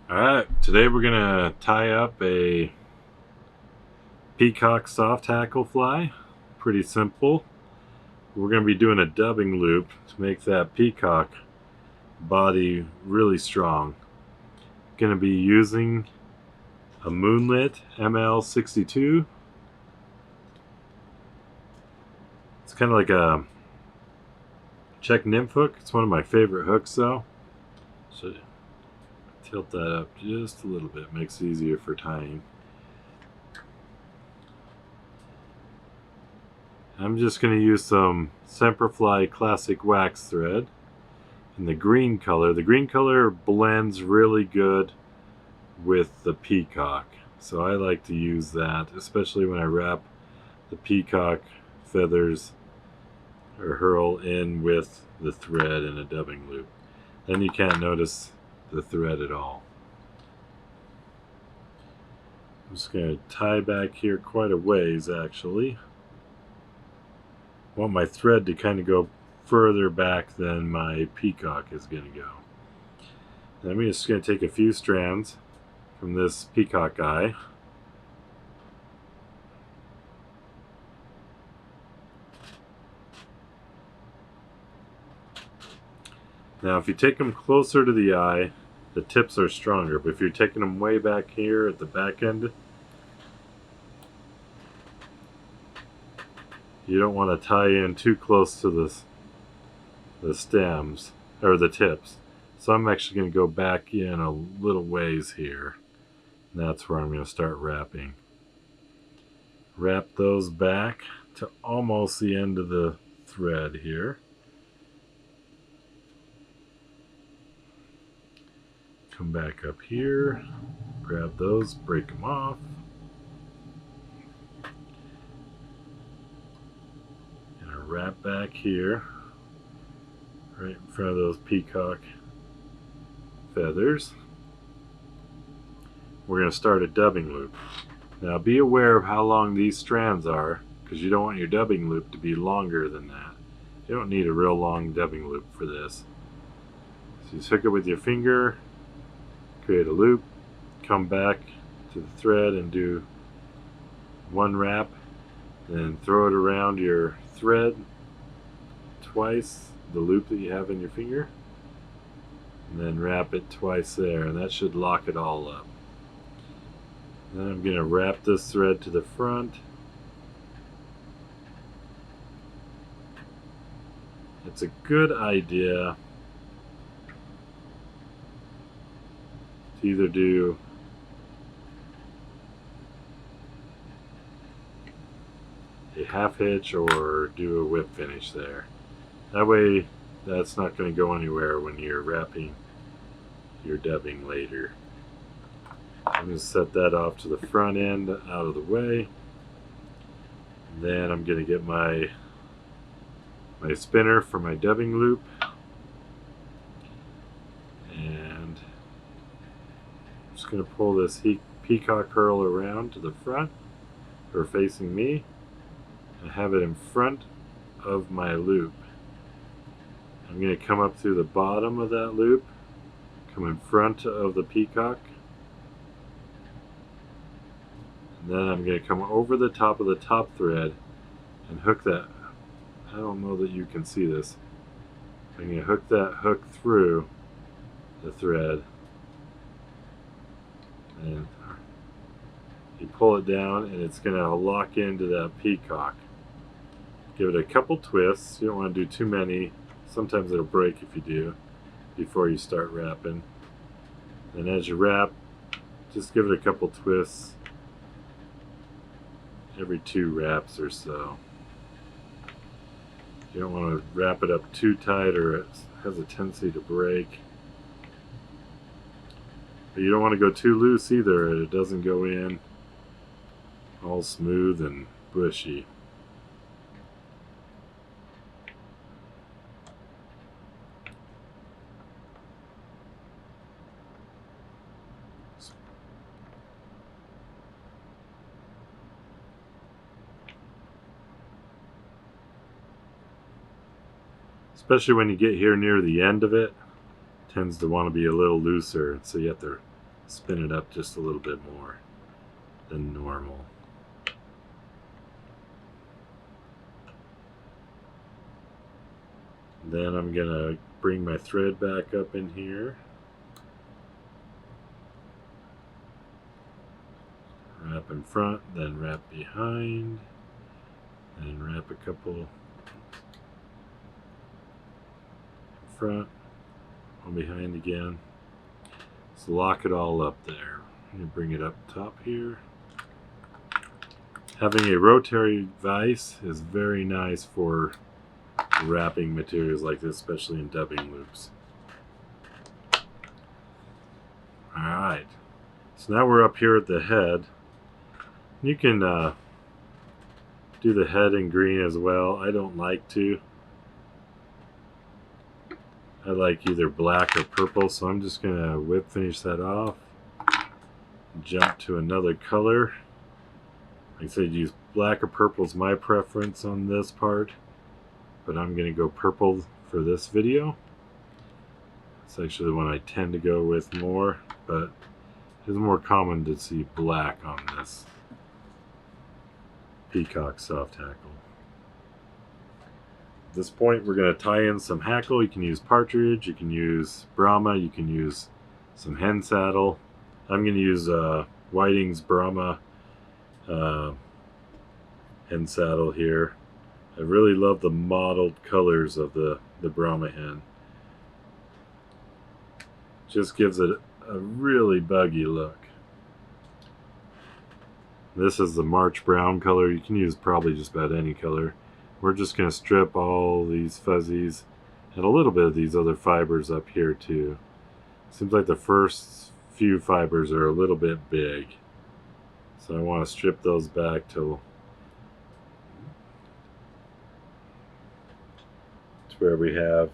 Alright, today we're going to tie up a Peacock soft hackle fly. Pretty simple. We're going to be doing a dubbing loop to make that peacock body really strong. Going to be using a Moonlit ML62. It's kind of like a check nymph hook. It's one of my favorite hooks though. So tilt that up just a little bit, makes it easier for tying. I'm just going to use some Semperfli Classic Wax thread in the green color. The green color blends really good with the peacock, so I like to use that, especially when I wrap the peacock feathers or herl in with the thread in a dubbing loop. Then you can't notice the thread at all. I'm just going to tie back here quite a ways actually. I want my thread to kind of go further back than my peacock is going to go. And I'm just going to take a few strands from this peacock eye. Now if you take them closer to the eye, the tips are stronger, but if you're taking them way back here at the back end, you don't want to tie in too close to the stems or the tips. So I'm actually going to go back in a little ways here. And that's where I'm going to start wrapping. Wrap those back to almost the end of the thread here. Come back up here, grab those, break them off. And I wrap back here, right in front of those peacock feathers. We're going to start a dubbing loop. Now be aware of how long these strands are, because you don't want your dubbing loop to be longer than that. You don't need a real long dubbing loop for this. So you just hook it with your finger, create a loop, come back to the thread and do one wrap, then throw it around your thread twice, the loop that you have in your finger, and then wrap it twice there, and that should lock it all up. Then I'm going to wrap this thread to the front. It's a good idea to either do a half hitch or do a whip finish there. That way that's not going to go anywhere when you're wrapping your dubbing later. I'm going to set that off to the front end out of the way. And then I'm going to get my spinner for my dubbing loop. And I'm just going to pull this peacock herl around to the front, or facing me, and have it in front of my loop. I'm going to come up through the bottom of that loop, come in front of the peacock, and then I'm going to come over the top of the top thread and hook that. I don't know that you can see this. I'm going to hook that hook through the thread, and you pull it down and it's going to lock into that peacock. Give it a couple twists. You don't want to do too many. Sometimes it'll break if you do before you start wrapping. And as you wrap, just give it a couple twists every 2 wraps or so. You don't want to wrap it up too tight or it has a tendency to break. But you don't want to go too loose either, or it doesn't go in all smooth and bushy. Especially when you get here near the end of it, tends to want to be a little looser, so you have to spin it up just a little bit more than normal. Then I'm gonna bring my thread back up in here. Wrap in front, then wrap behind, and wrap a couple in front, one behind again. So lock it all up there. I'm gonna bring it up top here. Having a rotary vise is very nice for wrapping materials like this, especially in dubbing loops. Alright, so now we're up here at the head. You can do the head in green as well. I don't like to. I like either black or purple, so I'm just going to whip finish that off. Jump to another color. Like I said, use black or purple is my preference on this part, but I'm going to go purple for this video. It's actually the one I tend to go with more, but it's more common to see black on this Peacock soft hackle. At this point, we're going to tie in some hackle. You can use partridge, you can use Brahma, you can use some hen saddle. I'm going to use Whiting's Brahma hen saddle here. I really love the mottled colors of the Brahma hen. Just gives it a really buggy look. This is the March brown color. You can use probably just about any color. We're just going to strip all these fuzzies and a little bit of these other fibers up here too. Seems like the first few fibers are a little bit big, so I want to strip those back to where we have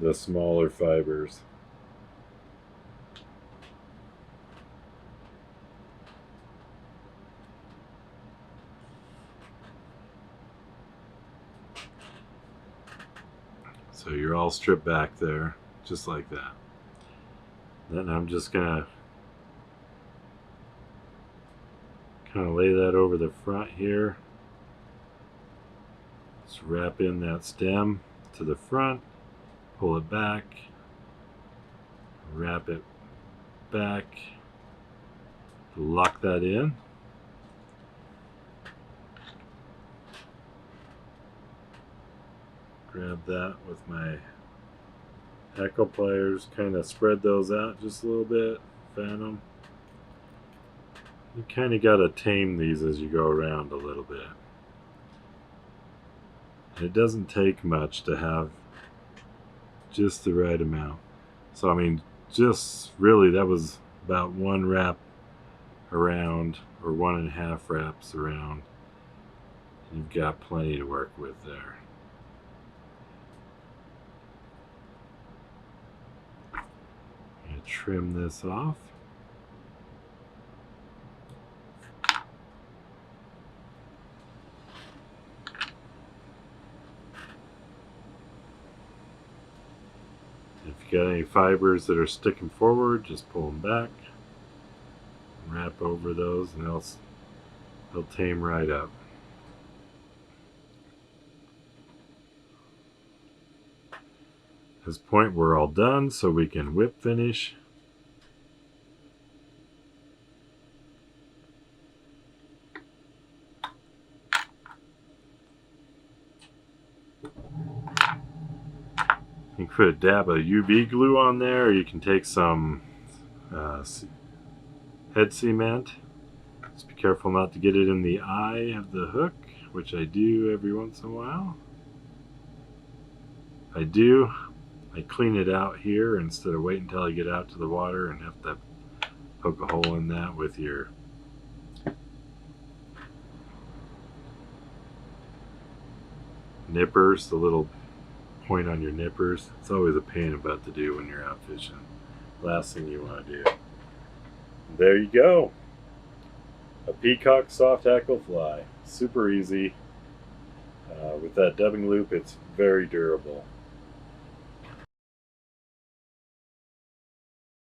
the smaller fibers. So you're all stripped back there, just like that. Then I'm just gonna kind of lay that over the front here. Just wrap in that stem to the front, pull it back, wrap it back, lock that in. Grab that with my hackle pliers, kind of spread those out just a little bit, fan them. You kind of got to tame these as you go around a little bit. It doesn't take much to have just the right amount. So I mean, just really that was about one wrap around, or 1.5 wraps around. You've got plenty to work with there. I'm going to trim this off. If you got any fibers that are sticking forward, just pull them back, wrap over those, and they'll tame right up. At this point we're all done, so we can whip finish. You can put a dab of UV glue on there, or you can take some head cement. Just be careful not to get it in the eye of the hook, which I do every once in a while. I do. I clean it out here instead of waiting until I get out to the water and have to poke a hole in that with your nippers, the little point on your nippers. It's always a pain about to do when you're out fishing. Last thing you want to do. There you go. A Peacock soft hackle fly. Super easy. With that dubbing loop, it's very durable.